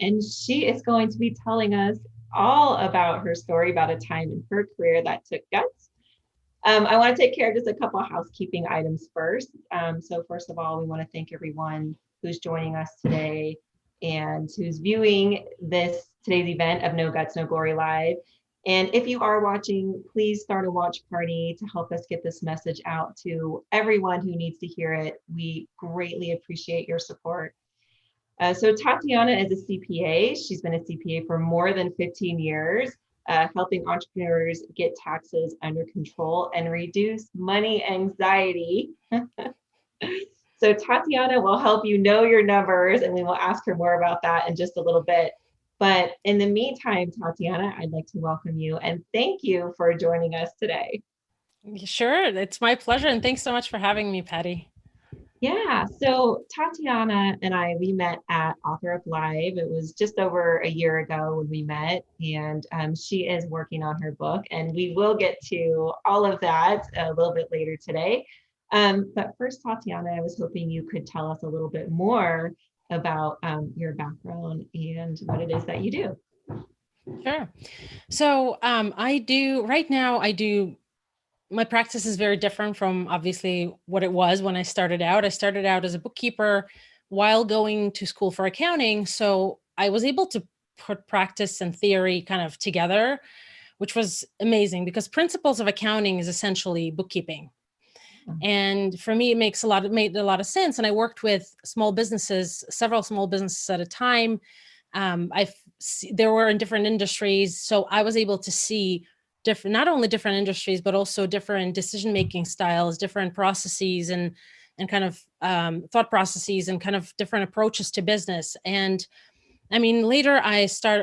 and she is going to be telling us all about her story about a time in her career that took guts. I want to take care of just a couple of housekeeping items first. So first of all, we want to thank everyone who's joining us today and who's viewing today's event of No Guts, No Glory Live. And if you are watching, please start a watch party to help us get this message out to everyone who needs to hear it. We greatly appreciate your support. So Tatiana is a CPA. She's been a CPA for more than 15 years, helping entrepreneurs get taxes under control and reduce money anxiety. So Tatiana will help you know your numbers, and we will ask her more about that in just a little bit. But in the meantime, Tatiana, I'd like to welcome you and thank you for joining us today. Sure, it's my pleasure. And thanks so much for having me, Patty. Yeah, so Tatiana and I, we met at Author Up Live. It was just over a year ago when we met, and she is working on her book, and we will get to all of that a little bit later today. But first, Tatiana, I was hoping you could tell us a little bit more about your background and what it is that you do. Sure. So right now, my practice is very different from obviously what it was when I started out. I started out as a bookkeeper while going to school for accounting. So I was able to put practice and theory kind of together, which was amazing because principles of accounting is essentially bookkeeping. And for me, it made a lot of sense. And I worked with small businesses, several small businesses at a time. There were in different industries. So I was able to see not only different industries, but also different decision-making styles, different processes and kind of thought processes and kind of different approaches to business. And I mean, later I finished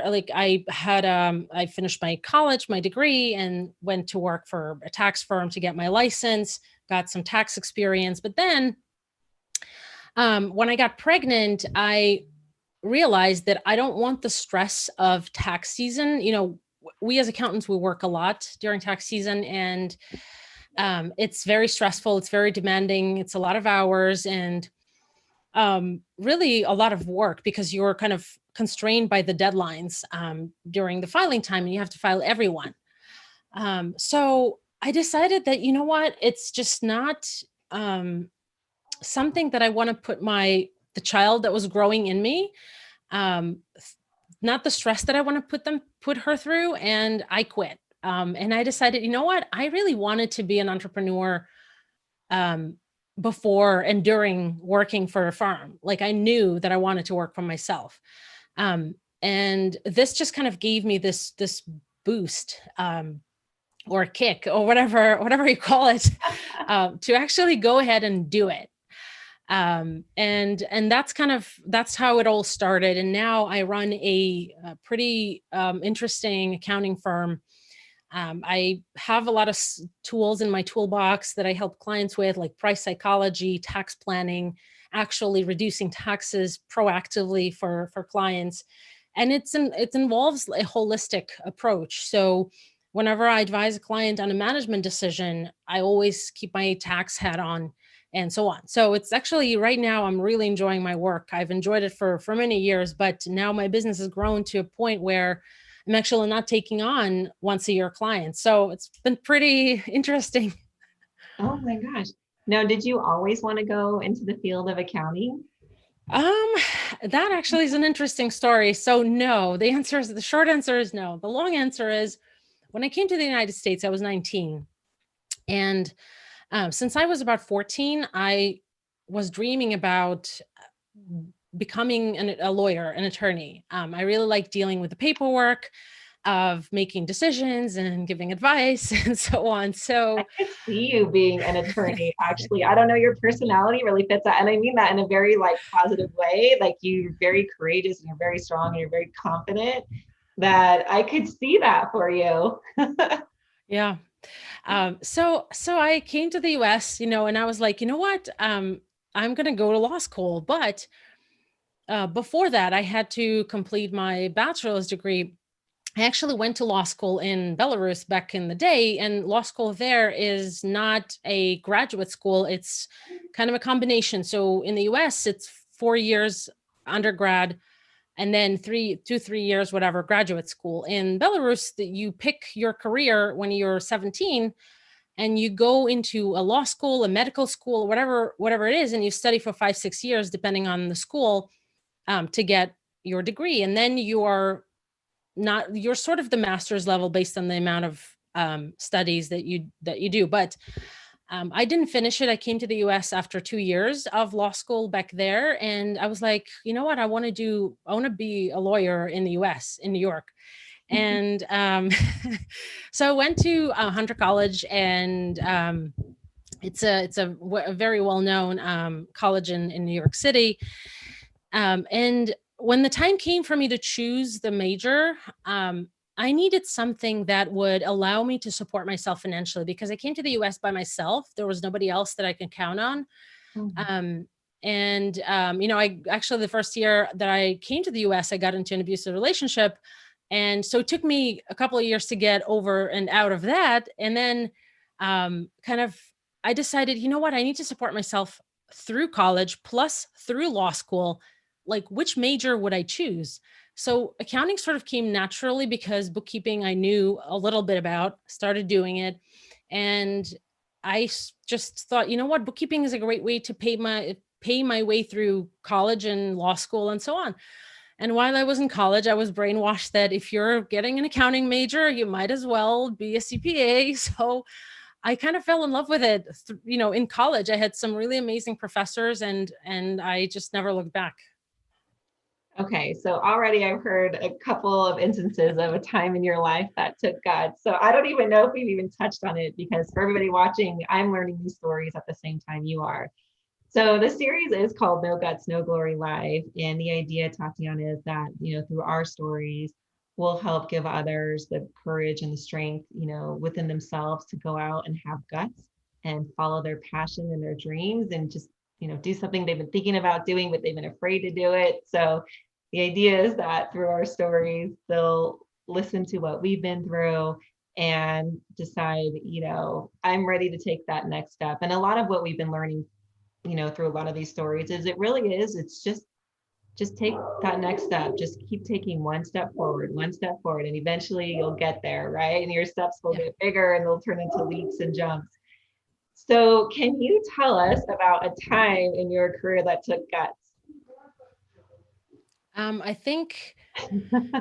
my college, my degree, and went to work for a tax firm to get my license, got some tax experience. But then when I got pregnant, I realized that I don't want the stress of tax season. We as accountants, we work a lot during tax season, and it's very stressful. It's very demanding. It's a lot of hours and really a lot of work because you're kind of constrained by the deadlines during the filing time, and you have to file everyone. So I decided that, you know what, it's just not something that I want to put the child that was growing in me, not the stress that I want to put her through. And I quit. And I decided, you know what, I really wanted to be an entrepreneur before and during working for a firm. Like I knew that I wanted to work for myself. And this just kind of gave me this boost or kick or whatever you call it, to actually go ahead and do it. And that's how it all started. And now I run a pretty interesting accounting firm. I have a lot of tools in my toolbox that I help clients with, like price psychology, tax planning, actually reducing taxes proactively for clients. And it involves a holistic approach. So whenever I advise a client on a management decision, I always keep my tax hat on and so on. So it's actually right now, I'm really enjoying my work. I've enjoyed it for many years, but now my business has grown to a point where I'm actually not taking on once a year clients. So it's been pretty interesting. Oh my gosh. Now, did you always want to go into the field of accounting? Um, that actually is an interesting story. So no, the short answer is no. The long answer is when I came to the United States, I was 19. And since I was about 14, I was dreaming about becoming a lawyer, an attorney. I really like dealing with the paperwork of making decisions and giving advice and so on. I So could see you being an attorney, actually. I don't know, your personality really fits that. And I mean that in a very positive way. Like you're very courageous and you're very strong and you're very confident that I could see that for you. yeah. So I came to the US, and I was like, you know what? I'm going to go to law school. But before that, I had to complete my bachelor's degree. I actually went to law school in Belarus back in the day, and law school there is not a graduate school. It's kind of a combination. So in the US, it's 4 years undergrad and then 3 years, whatever, graduate school. In Belarus, that you pick your career when you're 17 and you go into a law school, a medical school, whatever it is, and you study for 5, 6 years, depending on the school, to get your degree. And then you're sort of the master's level based on the amount of studies that you do. But I didn't finish it. I came to the US after 2 years of law school back there. And I was like, you know what? I want to be a lawyer in the US, in New York. And so I went to Hunter College, and it's a very well-known college in New York City. And when the time came for me to choose the major, I needed something that would allow me to support myself financially, because I came to the US by myself. There was nobody else that I could count on. I actually, the first year that I came to the US, I got into an abusive relationship. And so it took me a couple of years to get over and out of that. And then I decided, you know what, I need to support myself through college plus through law school. Like, which major would I choose? So accounting sort of came naturally, because bookkeeping I knew a little bit about, started doing it. And I just thought, you know what, bookkeeping is a great way to pay my way through college and law school and so on. And while I was in college, I was brainwashed that if you're getting an accounting major, you might as well be a CPA. So I kind of fell in love with it. In college, I had some really amazing professors, and I just never looked back. Okay, so already I've heard a couple of instances of a time in your life that took guts. So I don't even know if we've even touched on it, because for everybody watching, I'm learning these stories at the same time you are. So the series is called No Guts, No Glory Live. And the idea, Tatiana, is that, through our stories, we'll help give others the courage and the strength, within themselves to go out and have guts and follow their passion and their dreams, and just, do something they've been thinking about doing, but they've been afraid to do it. So the idea is that through our stories, they'll listen to what we've been through and decide, I'm ready to take that next step. And a lot of what we've been learning, through a lot of these stories, is it's just take that next step. Just keep taking one step forward, and eventually you'll get there, right? And your steps will get bigger, and they'll turn into leaps and jumps. So can you tell us about a time in your career that took guts? I think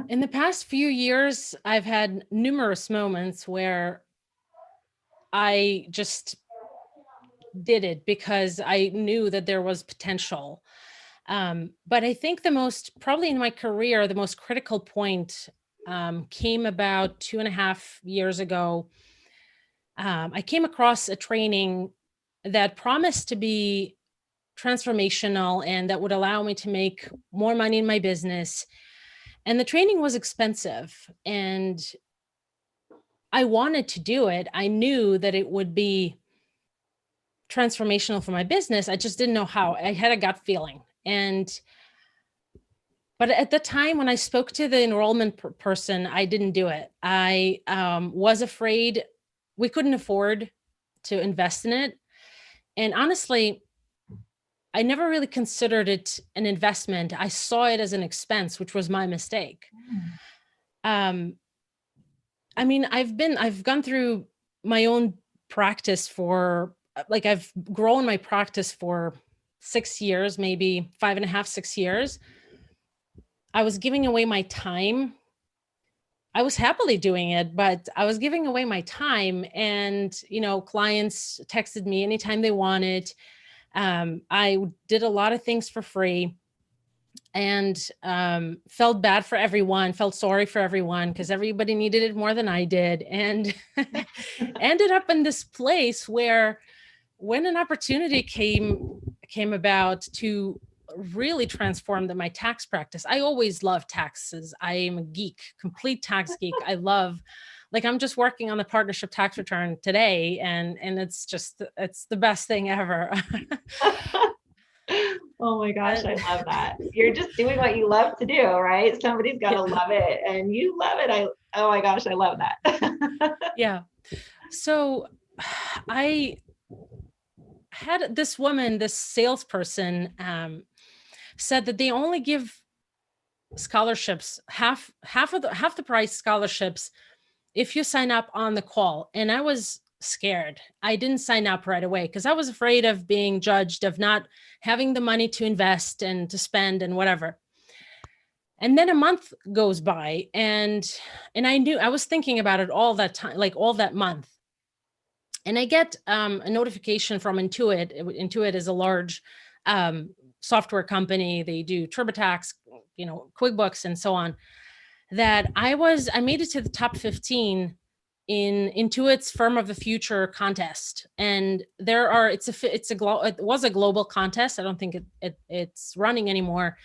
in the past few years, I've had numerous moments where I just did it because I knew that there was potential. But I think probably in my career, the most critical point came about 2.5 years ago. I came across a training that promised to be transformational and that would allow me to make more money in my business. And the training was expensive, and I wanted to do it. I knew that it would be transformational for my business. I just didn't know how. I had a gut feeling. But at the time when I spoke to the enrollment person, I didn't do it. I was afraid. We couldn't afford to invest in it. And honestly, I never really considered it an investment. I saw it as an expense, which was my mistake. I mean, I've gone through my own practice I've grown my practice for 6 years, maybe 5.5, 6 years. I was giving away my time. I was happily doing it, but I was giving away my time, and, clients texted me anytime they wanted. I did a lot of things for free, and felt bad for everyone, felt sorry for everyone, because everybody needed it more than I did, and ended up in this place where, when an opportunity came about to really transform my tax practice. I always loved taxes. I am a geek, complete tax geek. I love, I'm just working on the partnership tax return today, and it's the best thing ever. Oh my gosh, I love that. You're just doing what you love to do, right? Somebody's got to love it, and you love it. Oh my gosh, I love that. Yeah. So I had this salesperson, said that they only give scholarships, half the price scholarships if you sign up on the call. And I was scared. I didn't sign up right away because I was afraid of being judged, of not having the money to invest and to spend and whatever. And then a month goes by, and I knew, I was thinking about it all that time, like all that month. And I get a notification from Intuit. Intuit is a large software company. They do TurboTax, QuickBooks, and so on. That I made it to the top 15 in Intuit's Firm of the Future contest. And it was a global contest. I don't think it's running anymore.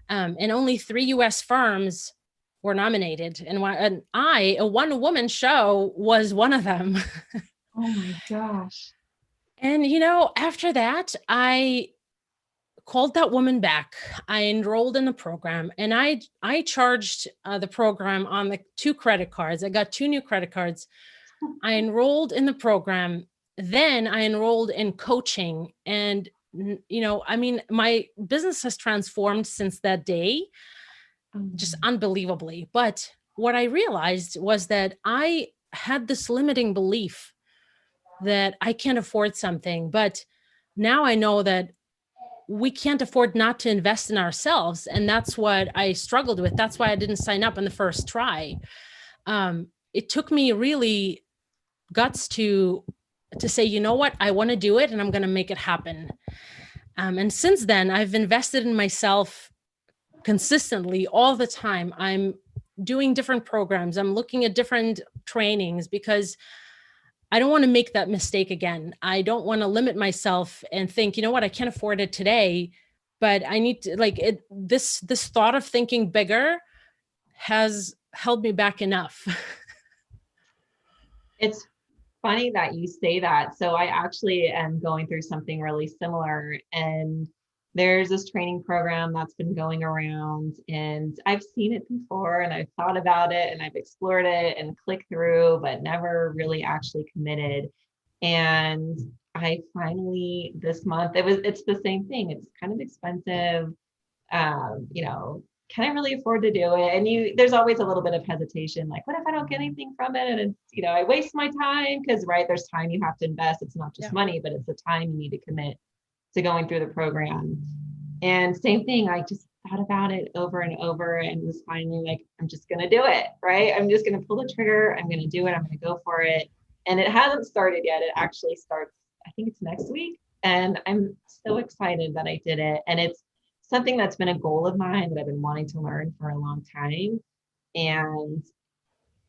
And only 3 US firms were nominated. And a one-woman show was one of them. Oh my gosh. And, after that, I called that woman back. I enrolled in the program, and I charged the program on the 2 credit cards. I got 2 new credit cards. I enrolled in the program. Then I enrolled in coaching. And, my business has transformed since that day, just unbelievably. But what I realized was that I had this limiting belief that I can't afford something. But now I know that we can't afford not to invest in ourselves. And that's what I struggled with. That's why I didn't sign up on the first try. It took me really guts to say, you know what, I want to do it and I'm going to make it happen. And since then, I've invested in myself consistently all the time. I'm doing different programs. I'm looking at different trainings because I don't want to make that mistake again. I don't want to limit myself and think, you know what, I can't afford it today, but I need to this thought of thinking bigger has held me back enough. It's funny that you say that. So I actually am going through something really similar, and there's this training program that's been going around, and I've seen it before and I've thought about it and I've explored it and clicked through, but never really actually committed. And I finally, this month, it's the same thing. It's kind of expensive. Can I really afford to do it? And there's always a little bit of hesitation, like, what if I don't get anything from it? And it's, I waste my time, because there's time you have to invest. It's not just money, but it's the time you need to commit to going through the program. And same thing, I just thought about it over and over and was finally like, I'm just going to do it, right? I'm just going to pull the trigger. I'm going to do it. I'm going to go for it. And it hasn't started yet. It actually starts, I think it's next week. And I'm so excited that I did it. And it's something that's been a goal of mine that I've been wanting to learn for a long time. And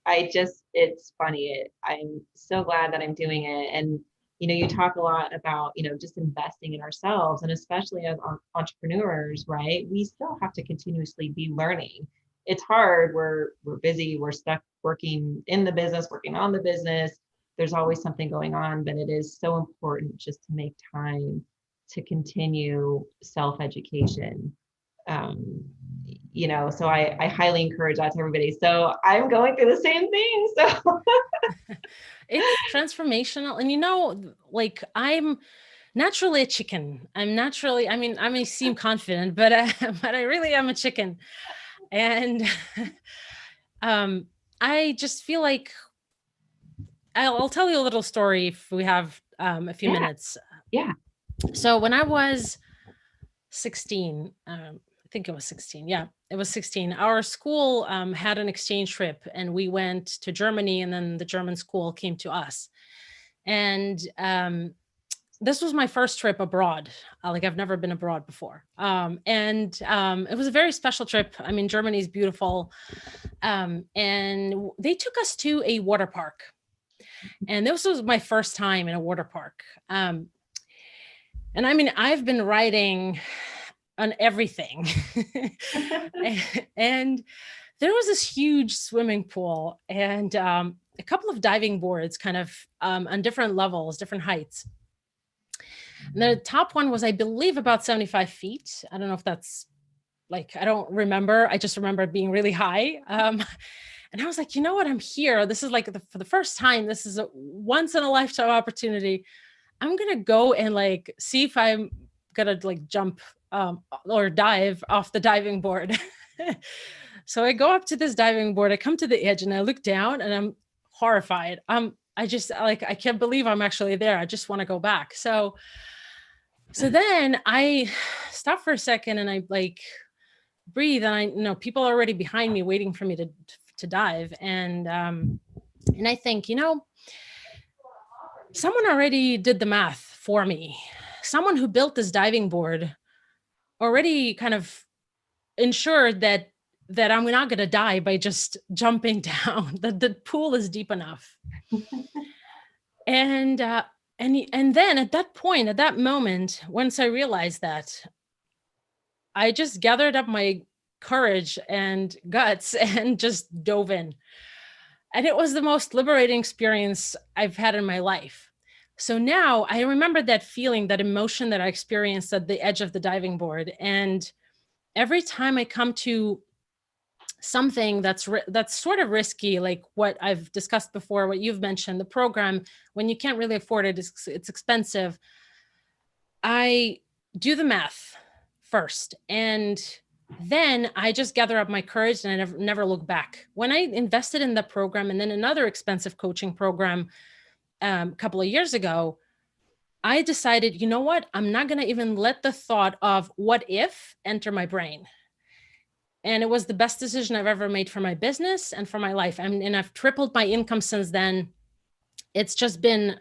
it's funny. I'm so glad that I'm doing it. And you talk a lot about, just investing in ourselves, and especially as entrepreneurs, right? We still have to continuously be learning. It's hard. We're busy. We're stuck working in the business, working on the business. There's always something going on, but it is so important just to make time to continue self-education. So I highly encourage that to everybody. So I'm going through the same thing. So it's transformational. And I'm naturally a chicken. I may seem confident, but I really am a chicken. And I just feel like I'll tell you a little story if we have a few minutes. Yeah. So when I was 16, I think it was 16. Yeah, it was 16. Our school had an exchange trip, and we went to Germany, and then the German school came to us. And this was my first trip abroad. I've never been abroad before. And it was a very special trip. I mean, Germany is beautiful. And they took us to a water park. And this was my first time in a water park. And I mean, I've been writing on everything. And there was this huge swimming pool and a couple of diving boards kind of on different levels, different heights. And the top one was, I believe, about 75 feet. I don't know if that's I don't remember. I just remember it being really high. And I was like, you know what? I'm here. This is for the first time. This is a once in a lifetime opportunity. I'm going to go and see if I'm going to jump or dive off the diving board. So I go up to this diving board, I come to the edge and I look down and I'm horrified. I just like, I can't believe I'm actually there. I just want to go back. So then I stop for a second and I like breathe, and I know people are already behind me waiting for me to dive. And I think, someone already did the math for me. Someone who built this diving board already kind of ensured that I'm not going to die by just jumping down. The pool is deep enough. And then at that point, at that moment, once I realized that, I just gathered up my courage and guts and just dove in. And it was the most liberating experience I've had in my life. So now I remember that feeling, that emotion that I experienced at the edge of the diving board. And every time I come to something that's sort of risky, like what I've discussed before, what you've mentioned, the program, when you can't really afford it, it's expensive. I do the math first, and then I just gather up my courage and I never look back. When I invested in the program and then another expensive coaching program a couple of years ago, I decided, you know what? I'm not going to even let the thought of what if enter my brain. And it was the best decision I've ever made for my business and for my life. And I've tripled my income since then. It's just been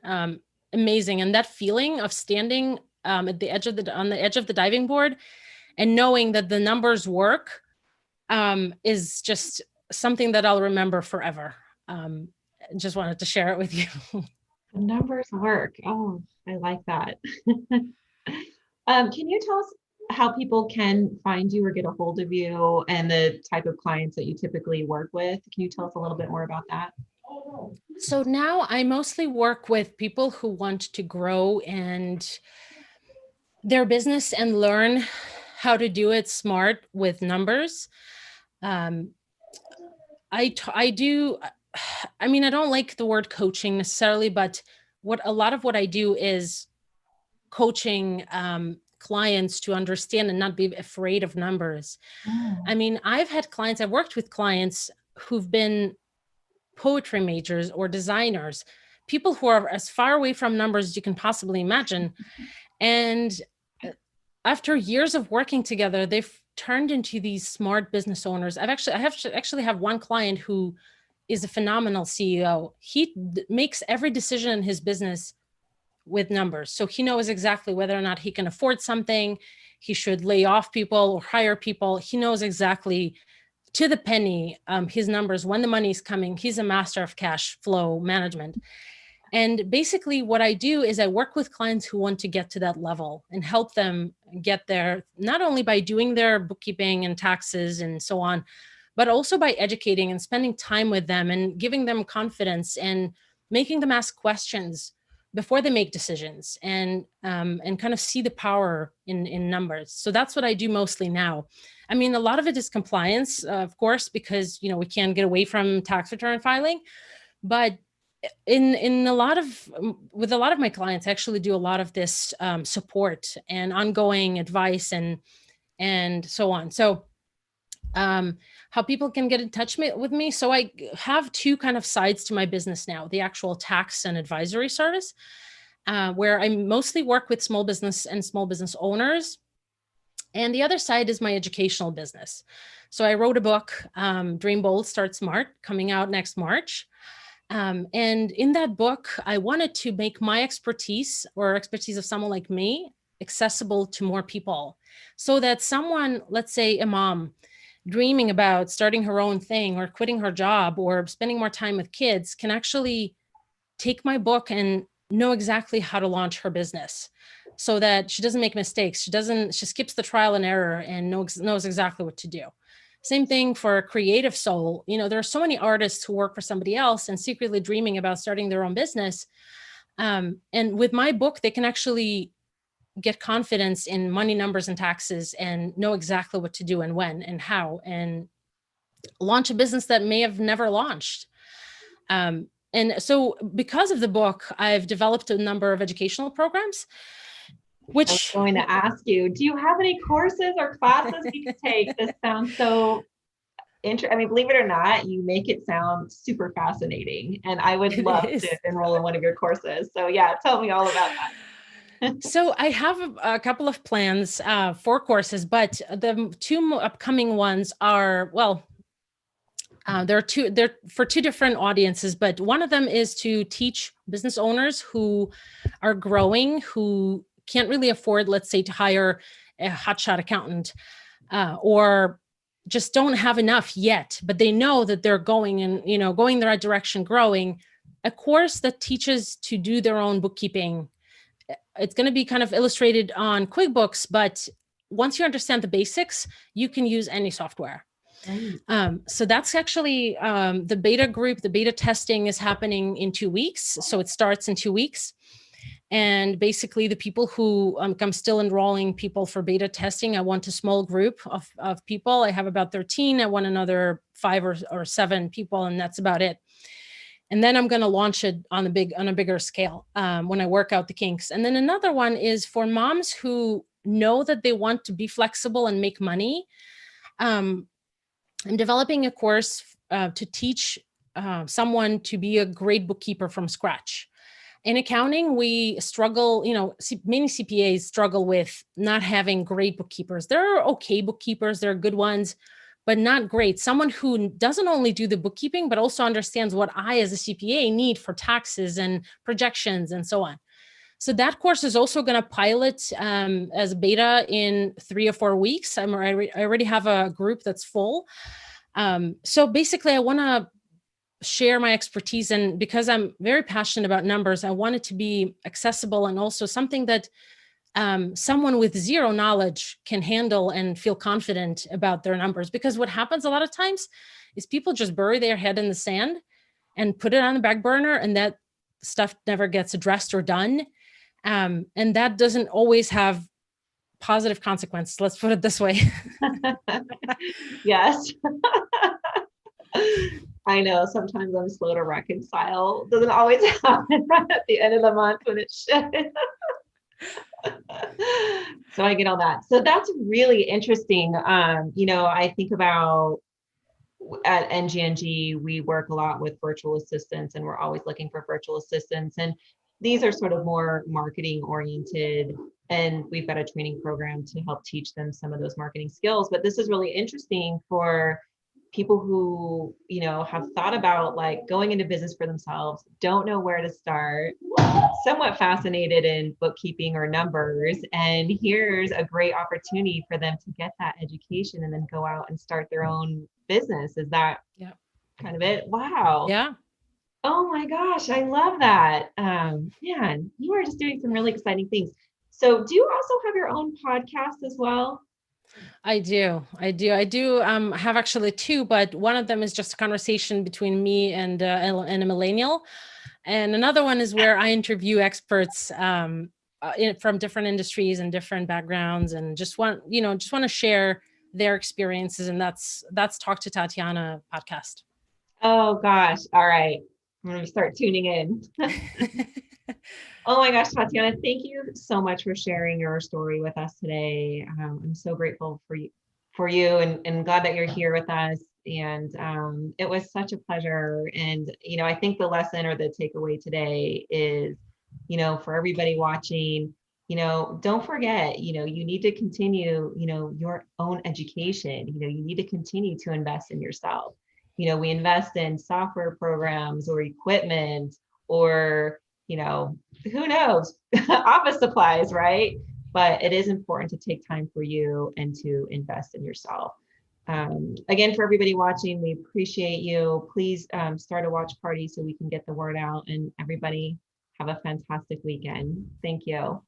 amazing. And that feeling of standing at the edge of on the edge of the diving board and knowing that the numbers work is just something that I'll remember forever. Just wanted to share it with you. The numbers work. Oh, I like that. Can you tell us how people can find you or get a hold of you and the type of clients that you typically work with? Can you tell us a little bit more about that? So now I mostly work with people who want to grow and their business and learn how to do it smart with numbers. I do, I mean, I don't like the word coaching necessarily, but a lot of what I do is coaching clients to understand and not be afraid of numbers. I mean, I've worked with clients who've been poetry majors or designers, people who are as far away from numbers as you can possibly imagine. And after years of working together, they've turned into these smart business owners. I actually have one client who is a phenomenal CEO. He makes every decision in his business with numbers. So he knows exactly whether or not he can afford something, he should lay off people or hire people. He knows exactly to the penny his numbers, when the money is coming. He's a master of cash flow management. And basically what I do is I work with clients who want to get to that level and help them get there, not only by doing their bookkeeping and taxes and so on, but also by educating and spending time with them and giving them confidence and making them ask questions before they make decisions and kind of see the power in numbers. So that's what I do mostly now. I mean, a lot of it is compliance, of course, because, we can't get away from tax return filing, but with a lot of my clients, I actually do a lot of this support and ongoing advice and so on. So how people can get in touch with me. So I have two kind of sides to my business now: the actual tax and advisory service, where I mostly work with small business and small business owners. And the other side is my educational business. So I wrote a book, Dream Bold, Start Smart, coming out next March. And in that book, I wanted to make my expertise or expertise of someone like me accessible to more people, so that someone, let's say a mom, dreaming about starting her own thing or quitting her job or spending more time with kids, can actually take my book and know exactly how to launch her business, so that she doesn't make mistakes. She skips the trial and error and knows exactly what to do. Same thing for a creative soul. There are so many artists who work for somebody else and secretly dreaming about starting their own business. And with my book, they can actually get confidence in money, numbers, and taxes, and know exactly what to do and when and how, and launch a business that may have never launched. And so because of the book, I've developed a number of educational programs. I was which going to ask you, do you have any courses or classes we could take? This sounds so interesting. I mean, believe it or not, you make it sound super fascinating, and I would it love to is. enroll in one of your courses. So yeah, tell me all about that. So I have a couple of plans for courses, but the two upcoming ones are, well, they're for two different audiences, but one of them is to teach business owners who are growing, who can't really afford, let's say, to hire a hotshot accountant, or just don't have enough yet, but they know that they're going and, going the right direction, growing. A course that teaches to do their own bookkeeping. It's going to be kind of illustrated on QuickBooks, but once you understand the basics, you can use any software. Great. So that's actually the beta group. The beta testing is happening in 2 weeks. So it starts in 2 weeks. And basically, the people who I'm still enrolling people for beta testing. I want a small group of people. I have about 13. I want another 5 or 7 people, and that's about it. And then I'm going to launch it on a bigger scale when I work out the kinks. And then another one is for moms who know that they want to be flexible and make money. I'm developing a course to teach someone to be a great bookkeeper from scratch. In accounting, we struggle, many CPAs struggle with not having great bookkeepers. There are okay bookkeepers, there are good ones, but not great. Someone who doesn't only do the bookkeeping, but also understands what I, as a CPA, need for taxes and projections and so on. So that course is also going to pilot as beta in 3 or 4 weeks. I already have a group that's full. So basically, I want to share my expertise, and because I'm very passionate about numbers, I want it to be accessible and also something that someone with zero knowledge can handle and feel confident about their numbers. Because what happens a lot of times is people just bury their head in the sand and put it on the back burner, and that stuff never gets addressed or done. And that doesn't always have positive consequences. Let's put it this way. Yes. I know sometimes I'm slow to reconcile. Doesn't always happen right at the end of the month when it should. So I get all that. So that's really interesting. I think about at NGNG, we work a lot with virtual assistants, and we're always looking for virtual assistants. And these are sort of more marketing oriented. And we've got a training program to help teach them some of those marketing skills. But this is really interesting for people who, have thought about like going into business for themselves, don't know where to start, somewhat fascinated in bookkeeping or numbers. And here's a great opportunity for them to get that education and then go out and start their own business. Is that kind of it? Wow. Yeah. Oh my gosh, I love that. Man, you are just doing some really exciting things. So do you also have your own podcast as well? I do. Have actually 2, but one of them is just a conversation between me and a millennial. And another one is where I interview experts from different industries and different backgrounds, and just want to share their experiences. And that's Talk to Tatiana podcast. Oh gosh. All right. I'm going to start tuning in. Oh my gosh, Tatiana, thank you so much for sharing your story with us today. I'm so grateful for you and glad that you're here with us. And it was such a pleasure. And, I think the lesson or the takeaway today is, for everybody watching, don't forget, you need to continue, your own education. You need to continue to invest in yourself. We invest in software programs or equipment or, who knows, office supplies, right? But it is important to take time for you and to invest in yourself. Again, for everybody watching, we appreciate you. Please start a watch party so we can get the word out, and everybody have a fantastic weekend. Thank you.